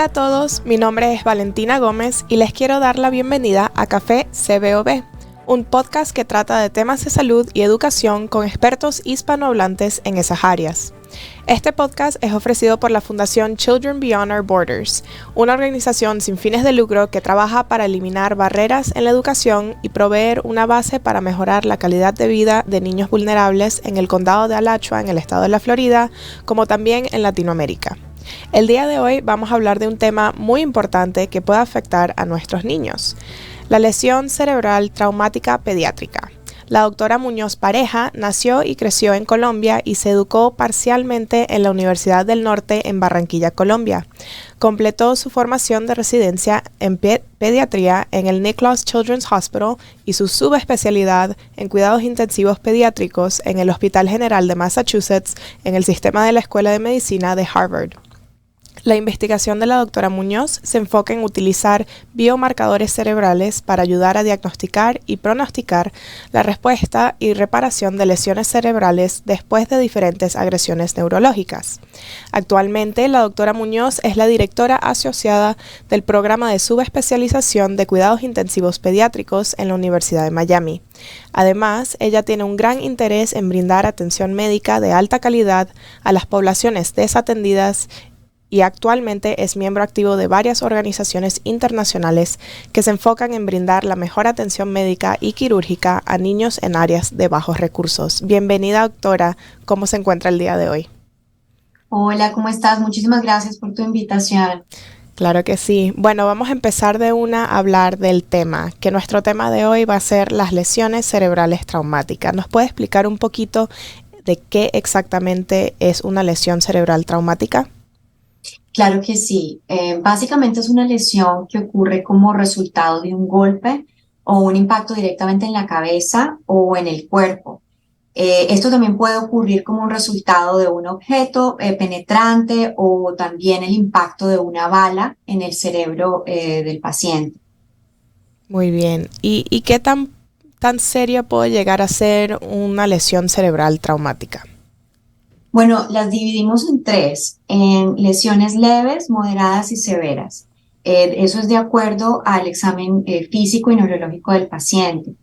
Hola a todos, mi nombre es Valentina Gómez y les quiero dar la bienvenida a Café CBOB, un podcast que trata de temas de salud y educación con expertos hispanohablantes en esas áreas. Este podcast es ofrecido por la Fundación Children Beyond Our Borders, una organización sin fines de lucro que trabaja para eliminar barreras en la educación y proveer una base para mejorar la calidad de vida de niños vulnerables en el condado de Alachua, en el estado de la Florida, como también en Latinoamérica. El día de hoy vamos a hablar de un tema muy importante que puede afectar a nuestros niños: la lesión cerebral traumática pediátrica. La doctora Muñoz Pareja nació y creció en Colombia y se educó parcialmente en la Universidad del Norte en Barranquilla, Colombia. Completó su formación de residencia en pediatría en el Nicklaus Children's Hospital y su subespecialidad en cuidados intensivos pediátricos en el Hospital General de Massachusetts en el sistema de la Escuela de Medicina de Harvard. La investigación de la doctora Muñoz se enfoca en utilizar biomarcadores cerebrales para ayudar a diagnosticar y pronosticar la respuesta y reparación de lesiones cerebrales después de diferentes agresiones neurológicas. Actualmente, la doctora Muñoz es la directora asociada del programa de subespecialización de cuidados intensivos pediátricos en la Universidad de Miami. Además, ella tiene un gran interés en brindar atención médica de alta calidad a las poblaciones desatendidas y actualmente es miembro activo de varias organizaciones internacionales que se enfocan en brindar la mejor atención médica y quirúrgica a niños en áreas de bajos recursos. Bienvenida, doctora. ¿Cómo se encuentra el día de hoy? Hola, ¿cómo estás? Muchísimas gracias por tu invitación. Claro que sí. Bueno, vamos a empezar de una a hablar del tema, que nuestro tema de hoy va a ser las lesiones cerebrales traumáticas. ¿Nos puede explicar un poquito de qué exactamente es una lesión cerebral traumática? Claro que sí. Básicamente es una lesión que ocurre como resultado de un golpe o un impacto directamente en la cabeza o en el cuerpo. Esto también puede ocurrir como un resultado de un objeto penetrante o también el impacto de una bala en el cerebro del paciente. Muy bien. ¿Y qué tan seria puede llegar a ser una lesión cerebral traumática? Bueno, las dividimos en tres, en lesiones leves, moderadas y severas. Eso es de acuerdo al examen físico y neurológico del paciente.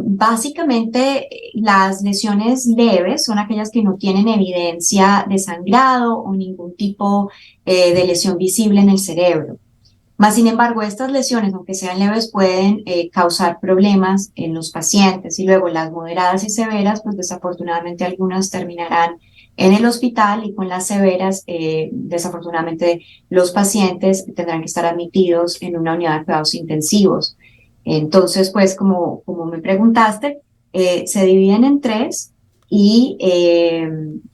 Básicamente, las lesiones leves son aquellas que no tienen evidencia de sangrado o ningún tipo de lesión visible en el cerebro. Más sin embargo, estas lesiones, aunque sean leves, pueden causar problemas en los pacientes, y luego las moderadas y severas, pues desafortunadamente algunas terminarán en el hospital, y con las severas, desafortunadamente los pacientes tendrán que estar admitidos en una unidad de cuidados intensivos. Entonces, pues como me preguntaste, se dividen en tres y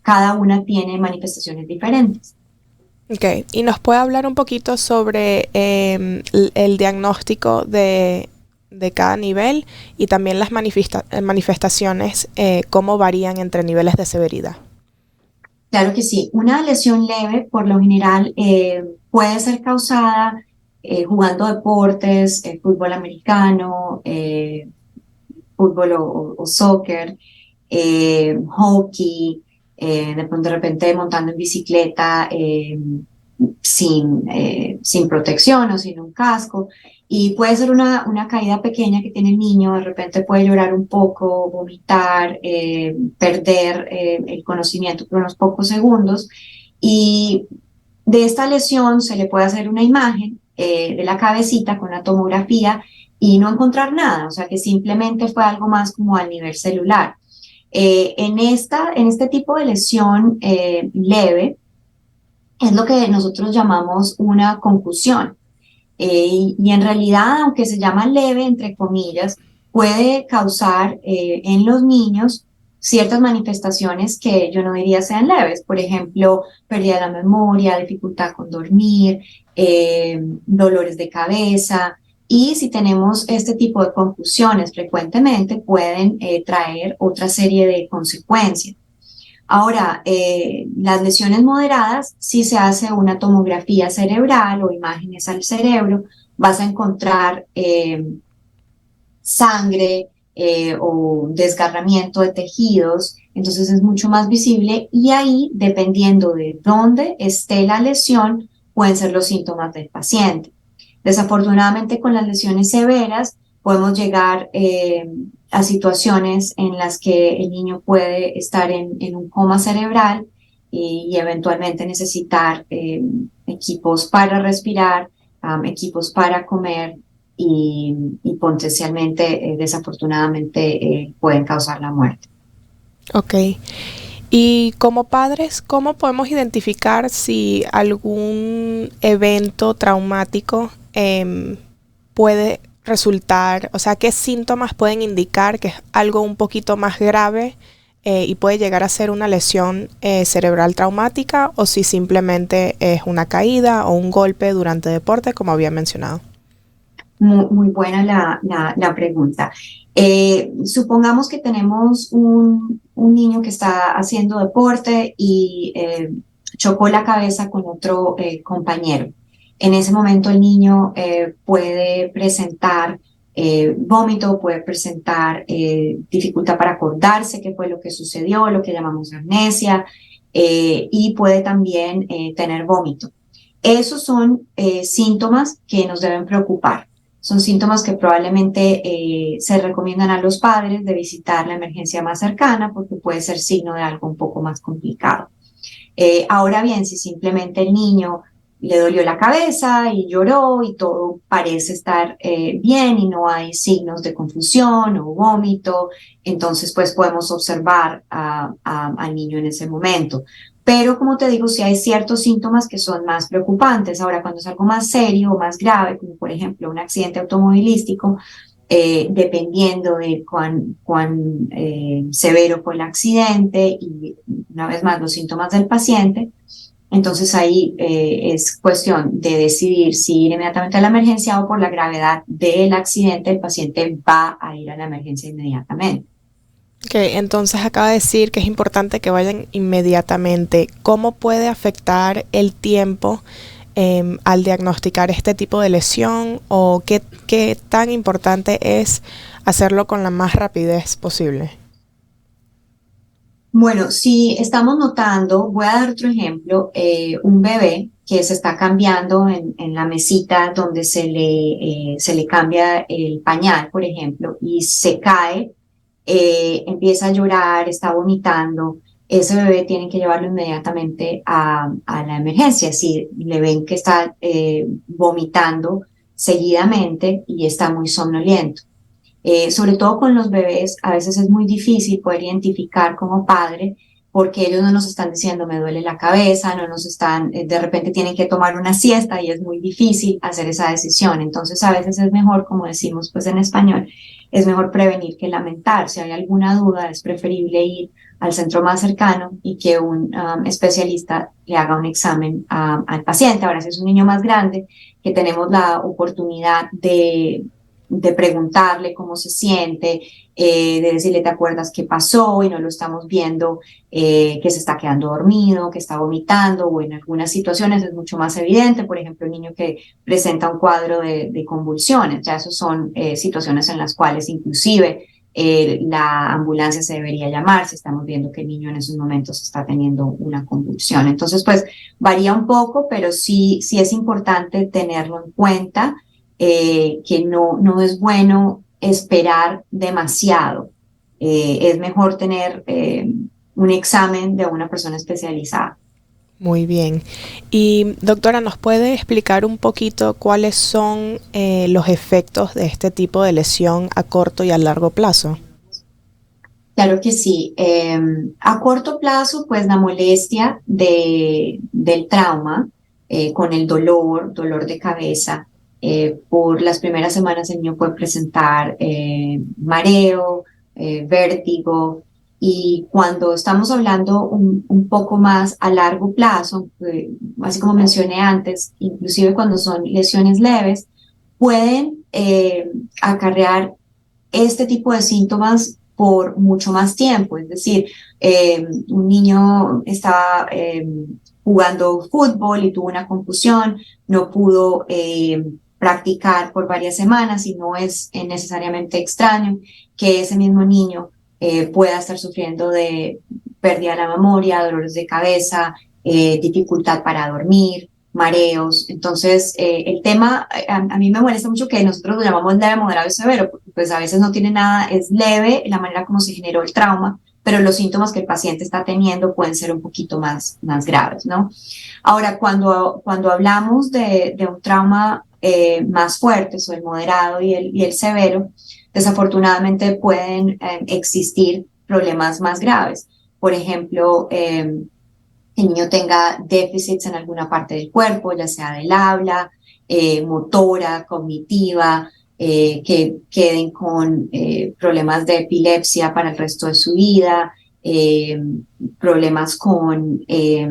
cada una tiene manifestaciones diferentes. Ok, ¿y nos puede hablar un poquito sobre el diagnóstico de cada nivel y también las manifestaciones, cómo varían entre niveles de severidad? Claro que sí. Una lesión leve, por lo general, puede ser causada jugando deportes, fútbol americano, fútbol o soccer, hockey, de repente montando en bicicleta sin protección o sin un casco. Y puede ser una caída pequeña que tiene el niño, de repente puede llorar un poco, vomitar, perder el conocimiento por unos pocos segundos. Y de esta lesión se le puede hacer una imagen de la cabecita con la tomografía y no encontrar nada, o sea que simplemente fue algo más como al nivel celular. En este tipo de lesión leve es lo que nosotros llamamos una concusión. Y en realidad, aunque se llama leve, entre comillas, puede causar en los niños ciertas manifestaciones que yo no diría sean leves. Por ejemplo, pérdida de la memoria, dificultad con dormir, dolores de cabeza. Y si tenemos este tipo de confusiones frecuentemente, pueden traer otra serie de consecuencias. Ahora, las lesiones moderadas, si se hace una tomografía cerebral o imágenes al cerebro, vas a encontrar sangre o desgarramiento de tejidos, entonces es mucho más visible, y ahí, dependiendo de dónde esté la lesión, pueden ser los síntomas del paciente. Desafortunadamente, con las lesiones severas podemos llegar a situaciones en las que el niño puede estar en un coma cerebral y eventualmente necesitar equipos para respirar, equipos para comer y potencialmente, desafortunadamente, pueden causar la muerte. Ok. Y como padres, ¿cómo podemos identificar si algún evento traumático puede resultar, o sea, qué síntomas pueden indicar que es algo un poquito más grave y puede llegar a ser una lesión cerebral traumática, o si simplemente es una caída o un golpe durante deporte, como había mencionado? Muy buena la pregunta. Supongamos que tenemos un niño que está haciendo deporte y chocó la cabeza con otro compañero. En ese momento el niño puede presentar vómito, puede presentar dificultad para acordarse qué fue lo que sucedió, lo que llamamos amnesia, y puede también tener vómito. Esos son síntomas que nos deben preocupar. Son síntomas que probablemente se recomiendan a los padres de visitar la emergencia más cercana porque puede ser signo de algo un poco más complicado. Ahora bien, si simplemente el niño le dolió la cabeza y lloró y todo parece estar bien y no hay signos de confusión o vómito, entonces pues podemos observar al niño en ese momento. Pero como te digo, sí hay ciertos síntomas que son más preocupantes. Ahora, cuando es algo más serio o más grave, como por ejemplo un accidente automovilístico, dependiendo de cuán severo fue el accidente y una vez más los síntomas del paciente, entonces ahí es cuestión de decidir si ir inmediatamente a la emergencia o por la gravedad del accidente el paciente va a ir a la emergencia inmediatamente. Ok, entonces acaba de decir que es importante que vayan inmediatamente. ¿Cómo puede afectar el tiempo al diagnosticar este tipo de lesión, o qué tan importante es hacerlo con la más rapidez posible? Bueno, si estamos notando, voy a dar otro ejemplo, un bebé que se está cambiando en la mesita donde se le cambia el pañal, por ejemplo, y se cae, empieza a llorar, está vomitando, ese bebé tienen que llevarlo inmediatamente a la emergencia. Si le ven que está vomitando seguidamente y está muy somnoliento. Sobre todo con los bebés, a veces es muy difícil poder identificar como padre porque ellos no nos están diciendo me duele la cabeza, no nos están, de repente tienen que tomar una siesta y es muy difícil hacer esa decisión. Entonces a veces es mejor, como decimos pues en español, es mejor prevenir que lamentar. Si hay alguna duda, es preferible ir al centro más cercano y que un especialista le haga un examen al paciente. Ahora, si es un niño más grande, que tenemos la oportunidad de preguntarle cómo se siente, de decirle, ¿te acuerdas qué pasó? Y no lo estamos viendo que se está quedando dormido, que está vomitando, o en algunas situaciones es mucho más evidente, por ejemplo, un niño que presenta un cuadro de convulsiones, ya esos son situaciones en las cuales inclusive la ambulancia se debería llamar si estamos viendo que el niño en esos momentos está teniendo una convulsión. Entonces, pues varía un poco, pero sí es importante tenerlo en cuenta, que no es bueno esperar demasiado. Es mejor tener un examen de una persona especializada. Muy bien. Y doctora, ¿nos puede explicar un poquito cuáles son los efectos de este tipo de lesión a corto y a largo plazo? Claro que sí. A corto plazo, pues la molestia del trauma, con el dolor de cabeza, por las primeras semanas el niño puede presentar mareo, vértigo, y cuando estamos hablando un poco más a largo plazo, así como mencioné antes, inclusive cuando son lesiones leves, pueden acarrear este tipo de síntomas por mucho más tiempo. Es decir, un niño estaba jugando fútbol y tuvo una confusión, no pudo practicar por varias semanas, y no es necesariamente extraño que ese mismo niño pueda estar sufriendo de pérdida de la memoria, dolores de cabeza, dificultad para dormir, mareos. Entonces, el tema, a mí me molesta mucho que nosotros lo llamamos leve, moderado y severo, porque pues a veces no tiene nada, es leve la manera como se generó el trauma, pero los síntomas que el paciente está teniendo pueden ser un poquito más graves, ¿no? Ahora, cuando hablamos de un trauma más fuerte, o el moderado y el severo, desafortunadamente pueden existir problemas más graves. Por ejemplo, el niño tenga déficits en alguna parte del cuerpo, ya sea del habla, motora, cognitiva, que queden con problemas de epilepsia para el resto de su vida, eh, problemas, con, eh,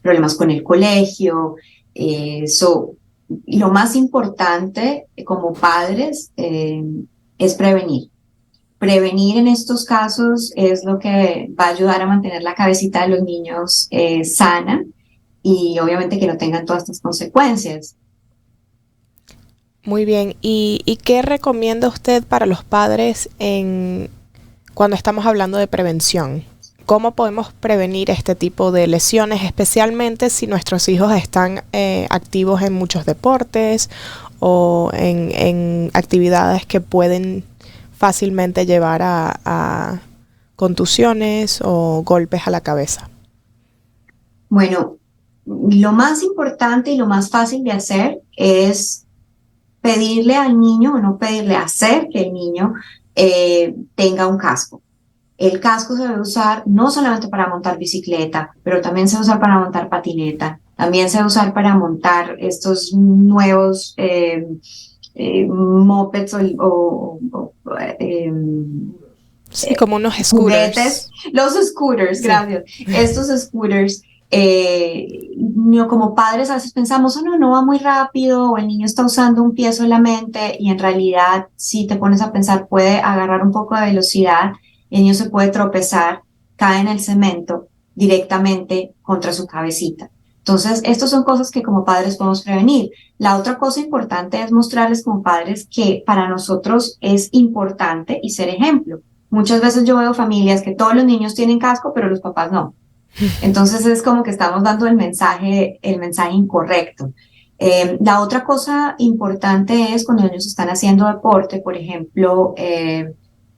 problemas con el colegio. Lo más importante como padres es prevenir. Prevenir en estos casos es lo que va a ayudar a mantener la cabecita de los niños sana y obviamente que no tengan todas estas consecuencias. Muy bien. Y qué recomienda usted para los padres cuando estamos hablando de prevención? ¿Cómo podemos prevenir este tipo de lesiones, especialmente si nuestros hijos están activos en muchos deportes o en actividades que pueden fácilmente llevar a contusiones o golpes a la cabeza? Bueno, lo más importante y lo más fácil de hacer es pedirle al niño o no pedirle, hacer que el niño tenga un casco. El casco se debe usar no solamente para montar bicicleta, pero también se debe usar para montar patineta. También se debe usar para montar estos nuevos mopeds Sí, como unos juguetes, scooters. los scooters, Sí. gracias. Estos scooters, como padres a veces pensamos, oh, no, no va muy rápido, o el niño está usando un pie solamente, y en realidad, si te pones a pensar, puede agarrar un poco de velocidad, el niño se puede tropezar, cae en el cemento directamente contra su cabecita. Entonces, estas son cosas que como padres podemos prevenir. La otra cosa importante es mostrarles como padres que para nosotros es importante y ser ejemplo. Muchas veces yo veo familias que todos los niños tienen casco, pero los papás no. Entonces es como que estamos dando el mensaje incorrecto. La otra cosa importante es cuando los niños están haciendo deporte, por ejemplo,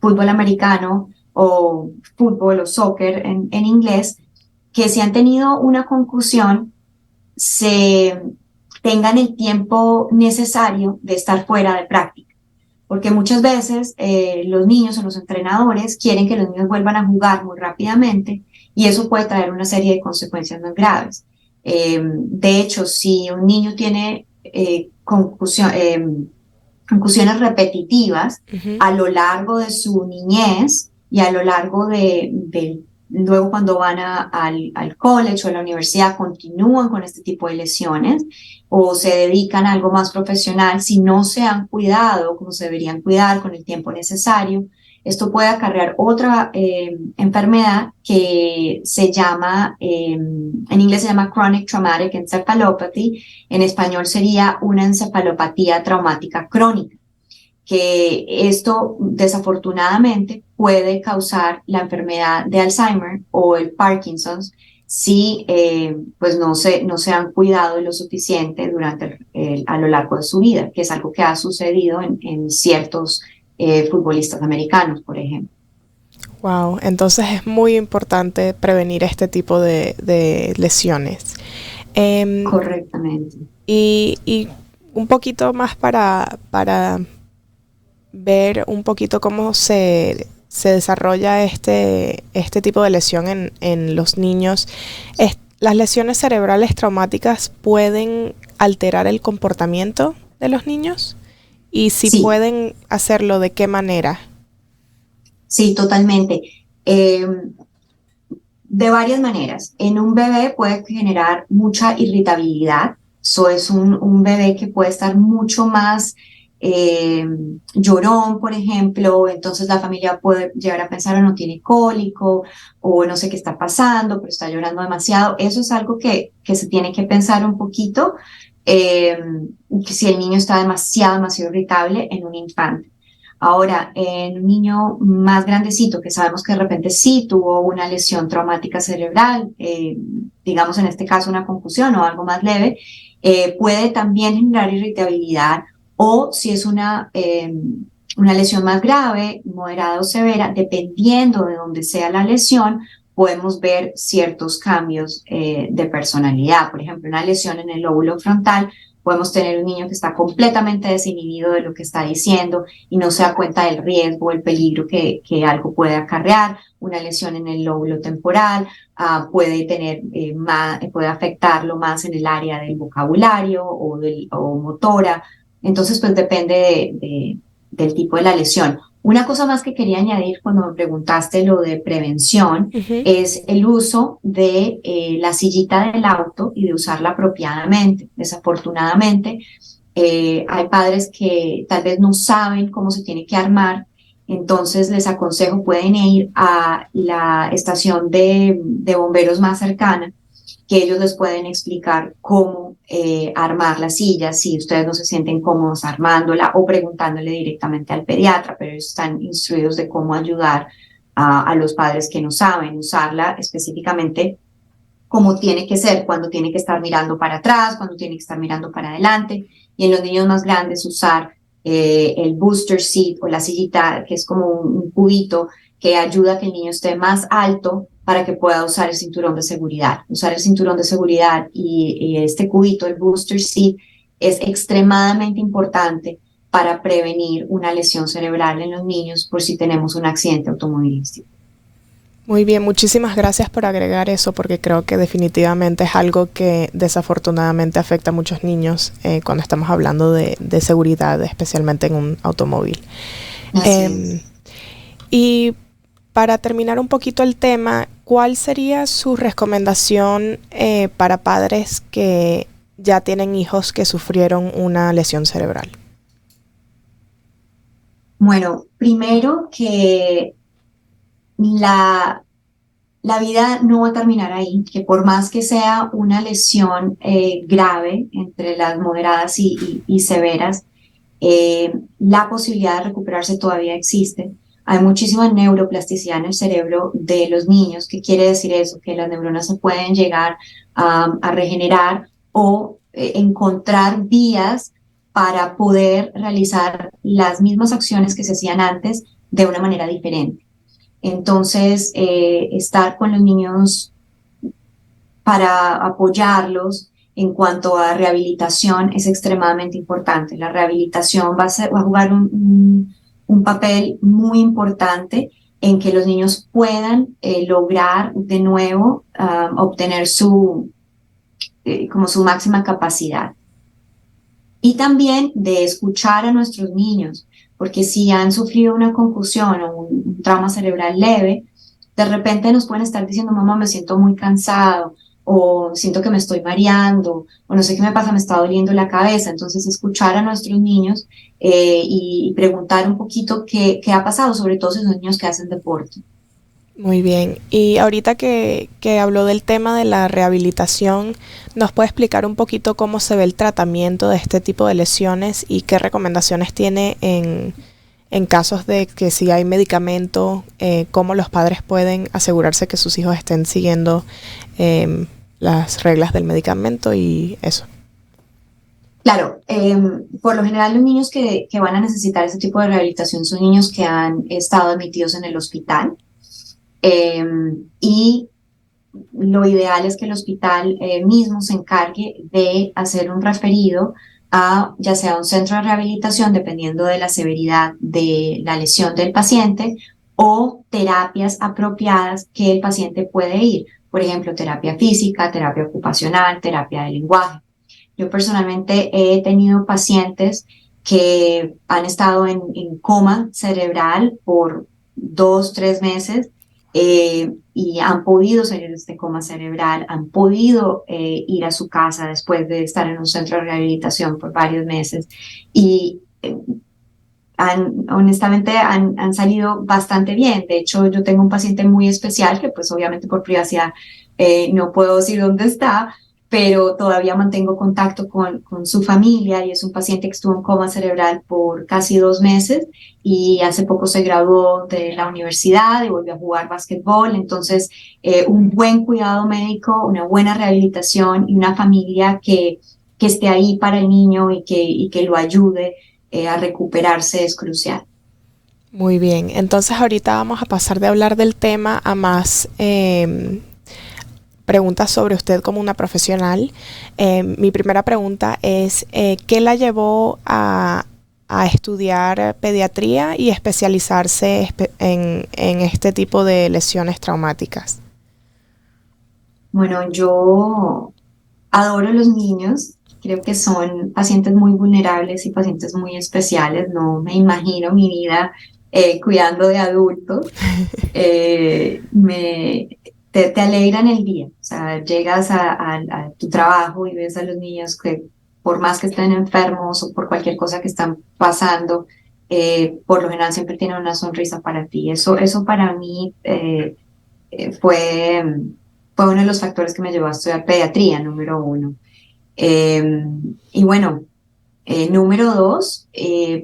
fútbol americano o fútbol o soccer en inglés, que si han tenido una concusión, se tengan el tiempo necesario de estar fuera de práctica. Porque muchas veces los niños o los entrenadores quieren que los niños vuelvan a jugar muy rápidamente y eso puede traer una serie de consecuencias muy graves. De hecho, si un niño tiene concusiones repetitivas Ujú. a lo largo de su niñez y a lo largo luego cuando van al college o a la universidad continúan con este tipo de lesiones o se dedican a algo más profesional, si no se han cuidado como se deberían cuidar con el tiempo necesario, esto puede acarrear otra enfermedad que se llama, en inglés se llama Chronic Traumatic Encephalopathy, en español sería una encefalopatía traumática crónica, que esto desafortunadamente puede causar la enfermedad de Alzheimer o el Parkinson's si pues no se han cuidado lo suficiente a lo largo de su vida, que es algo que ha sucedido en ciertos futbolistas americanos, por ejemplo. Wow, entonces es muy importante prevenir este tipo de lesiones. Em, Correctamente. y un poquito más para ver un poquito cómo se desarrolla este tipo de lesión en los niños. Las lesiones cerebrales traumáticas pueden alterar el comportamiento de los niños y si Sí, pueden hacerlo, ¿de qué manera? sí, totalmente. De varias maneras. En un bebé puede generar mucha irritabilidad. Eso es un bebé que puede estar mucho más eh, llorón, por ejemplo. Entonces la familia puede llegar a pensar, o no tiene cólico, o no sé qué está pasando, pero está llorando demasiado. Eso es algo que se tiene que pensar un poquito, que si el niño está demasiado, demasiado irritable en un infante. Ahora, en un niño más grandecito, que sabemos que de repente sí tuvo una lesión traumática cerebral, digamos en este caso una concusión o algo más leve, puede también generar irritabilidad, o si es una lesión más grave, moderada o severa, dependiendo de dónde sea la lesión, podemos ver ciertos cambios de personalidad. Por ejemplo, una lesión en el lóbulo frontal, podemos tener un niño que está completamente desinhibido de lo que está diciendo y no se da cuenta del riesgo o el peligro que algo puede acarrear. Una lesión en el lóbulo temporal puede afectarlo más en el área del vocabulario o motora. Entonces, pues depende del tipo de la lesión. Una cosa más que quería añadir cuando me preguntaste lo de prevención Ujú. es el uso de la sillita del auto y de usarla apropiadamente. Desafortunadamente, hay padres que tal vez no saben cómo se tiene que armar, entonces les aconsejo, pueden ir a la estación de bomberos más cercana, que ellos les pueden explicar cómo armar la silla, si ustedes no se sienten cómodos armándola o preguntándole directamente al pediatra, pero ellos están instruidos de cómo ayudar a los padres que no saben usarla específicamente como tiene que ser, cuando tiene que estar mirando para atrás, cuando tiene que estar mirando para adelante, y en los niños más grandes usar el booster seat o la sillita, que es como un cubito que ayuda a que el niño esté más alto para que pueda usar el cinturón de seguridad. Usar el cinturón de seguridad y este cubito, el booster seat, es extremadamente importante para prevenir una lesión cerebral en los niños por si tenemos un accidente automovilístico. Muy bien, muchísimas gracias por agregar eso, porque creo que definitivamente es algo que desafortunadamente afecta a muchos niños cuando estamos hablando de seguridad, especialmente en un automóvil. Así es. Y para terminar un poquito el tema, ¿cuál sería su recomendación para padres que ya tienen hijos que sufrieron una lesión cerebral? Bueno, primero que la, la vida no va a terminar ahí, que por más que sea una lesión grave entre las moderadas y severas, la posibilidad de recuperarse todavía existe. Hay muchísima neuroplasticidad en el cerebro de los niños. ¿Qué quiere decir eso? Que las neuronas se pueden llegar a regenerar o encontrar vías para poder realizar las mismas acciones que se hacían antes de una manera diferente. Entonces, estar con los niños para apoyarlos en cuanto a rehabilitación es extremadamente importante. La rehabilitación va a jugar un papel muy importante en que los niños puedan lograr de nuevo obtener como su máxima capacidad. Y también de escuchar a nuestros niños, porque si han sufrido una concusión o un trauma cerebral leve, de repente nos pueden estar diciendo, mamá, me siento muy cansado, o siento que me estoy mareando, o no sé qué me pasa, me está doliendo la cabeza. Entonces, escuchar a nuestros niños y preguntar un poquito qué ha pasado, sobre todo si son niños que hacen deporte. Muy bien. Y ahorita que habló del tema de la rehabilitación, ¿nos puede explicar un poquito cómo se ve el tratamiento de este tipo de lesiones y qué recomendaciones tiene en casos de que si hay medicamento, cómo los padres pueden asegurarse que sus hijos estén siguiendo las reglas del medicamento y eso? Claro, por lo general los niños que van a necesitar ese tipo de rehabilitación son niños que han estado admitidos en el hospital. Y lo ideal es que el hospital mismo se encargue de hacer un referido a ya sea un centro de rehabilitación, dependiendo de la severidad de la lesión del paciente, o terapias apropiadas que el paciente puede ir. Por ejemplo, terapia física, terapia ocupacional, terapia de lenguaje. Yo personalmente he tenido pacientes que han estado en coma cerebral por 2, 3 meses y han podido salir de este coma cerebral, han podido ir a su casa después de estar en un centro de rehabilitación por varios meses y honestamente han salido bastante bien. De hecho, yo tengo un paciente muy especial que pues obviamente por privacidad no puedo decir dónde está, pero todavía mantengo contacto con su familia y es un paciente que estuvo en coma cerebral por casi 2 meses y hace poco se graduó de la universidad y volvió a jugar básquetbol. Entonces, un buen cuidado médico, una buena rehabilitación y una familia que esté ahí para el niño y que lo ayude a recuperarse es crucial. Muy bien, entonces ahorita vamos a pasar de hablar del tema a más preguntas sobre usted como una profesional. Mi primera pregunta es, ¿qué la llevó a estudiar pediatría y especializarse en este tipo de lesiones traumáticas? Bueno, yo adoro los niños, creo que son pacientes muy vulnerables y pacientes muy especiales. No me imagino mi vida cuidando de adultos. Te alegran el día, o sea, llegas a tu trabajo y ves a los niños que por más que estén enfermos o por cualquier cosa que están pasando, por lo general siempre tienen una sonrisa para ti. Eso para mí fue uno de los factores que me llevó a estudiar pediatría, número uno. Eh, y bueno, número dos,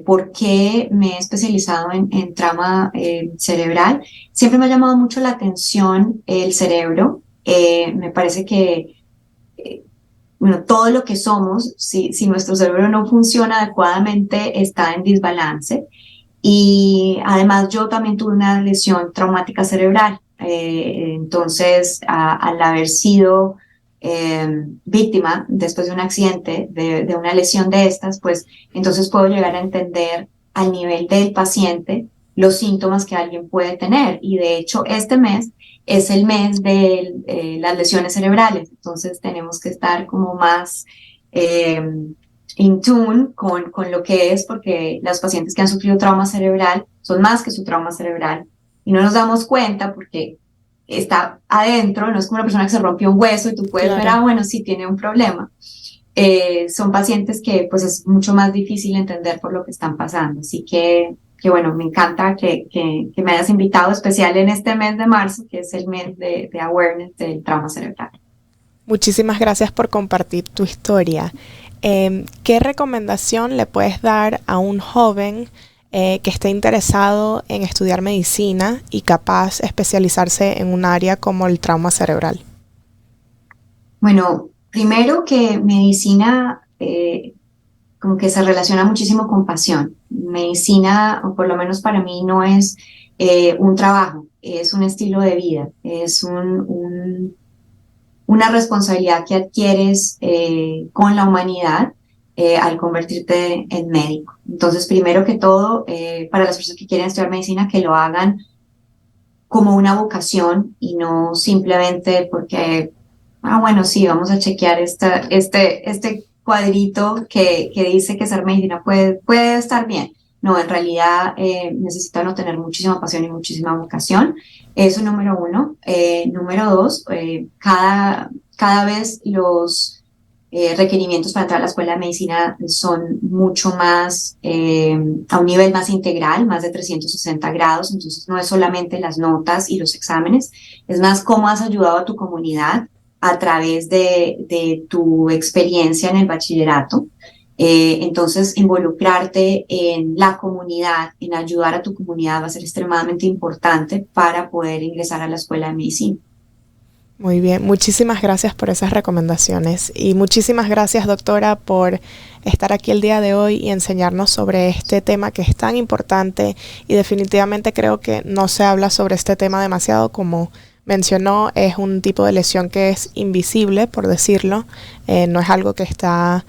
¿por qué me he especializado en trauma cerebral? Siempre me ha llamado mucho la atención el cerebro. Me parece que, bueno, todo lo que somos, si nuestro cerebro no funciona adecuadamente, está en desbalance. Y además yo también tuve una lesión traumática cerebral. Entonces, al haber sido víctima después de un accidente, de una lesión de estas, pues entonces puedo llegar a entender al nivel del paciente los síntomas que alguien puede tener. Y de hecho, este mes es el mes de las lesiones cerebrales. Entonces tenemos que estar como más eh, in tune con lo que es, porque los pacientes que han sufrido trauma cerebral son más que su trauma cerebral y no nos damos cuenta porque está adentro, no es como una persona que se rompió un hueso y tú puedes ver, Claro. bueno, sí tiene un problema. Son pacientes que pues es mucho más difícil entender por lo que están pasando, así que bueno, me encanta que me hayas invitado, especial en este mes de marzo, que es el mes de awareness del trauma cerebral. Muchísimas gracias por compartir tu historia. ¿Qué recomendación le puedes dar a un joven que esté interesado en estudiar medicina y capaz de especializarse en un área como el trauma cerebral? Bueno, primero que medicina como que se relaciona muchísimo con pasión. Medicina, o por lo menos para mí, no es un trabajo, es un estilo de vida, es una responsabilidad que adquieres con la humanidad al convertirte en médico. Entonces, primero que todo, para las personas que quieren estudiar medicina, que lo hagan como una vocación y no simplemente porque, bueno, sí, vamos a chequear este cuadrito que dice que ser medicina puede estar bien. No, en realidad necesita uno tener muchísima pasión y muchísima vocación. Eso número uno. Número dos, cada vez los requerimientos para entrar a la escuela de medicina son mucho más, a un nivel más integral, más de 360 grados, entonces no es solamente las notas y los exámenes, es más cómo has ayudado a tu comunidad a través de tu experiencia en el bachillerato. Entonces, involucrarte en la comunidad, en ayudar a tu comunidad va a ser extremadamente importante para poder ingresar a la escuela de medicina. Muy bien, muchísimas gracias por esas recomendaciones y muchísimas gracias, doctora, por estar aquí el día de hoy y enseñarnos sobre este tema que es tan importante y definitivamente creo que no se habla sobre este tema demasiado. Como mencionó, es un tipo de lesión que es invisible, por decirlo, no es algo que está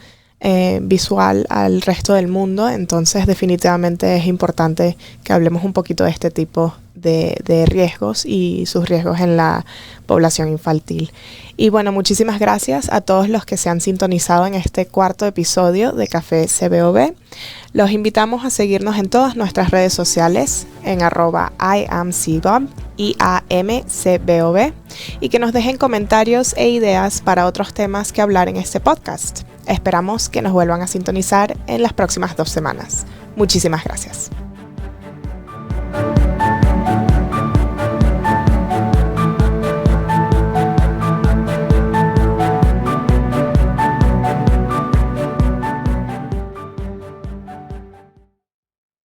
visual al resto del mundo, entonces definitivamente es importante que hablemos un poquito de este tipo de riesgos y sus riesgos en la población infantil. Y bueno, muchísimas gracias a todos los que se han sintonizado en este cuarto episodio de Café CBOB. Los invitamos a seguirnos en todas nuestras redes sociales en @IamCBOB, IAMCBOB, y que nos dejen comentarios e ideas para otros temas que hablar en este podcast. Esperamos que nos vuelvan a sintonizar en las próximas 2 semanas. Muchísimas gracias.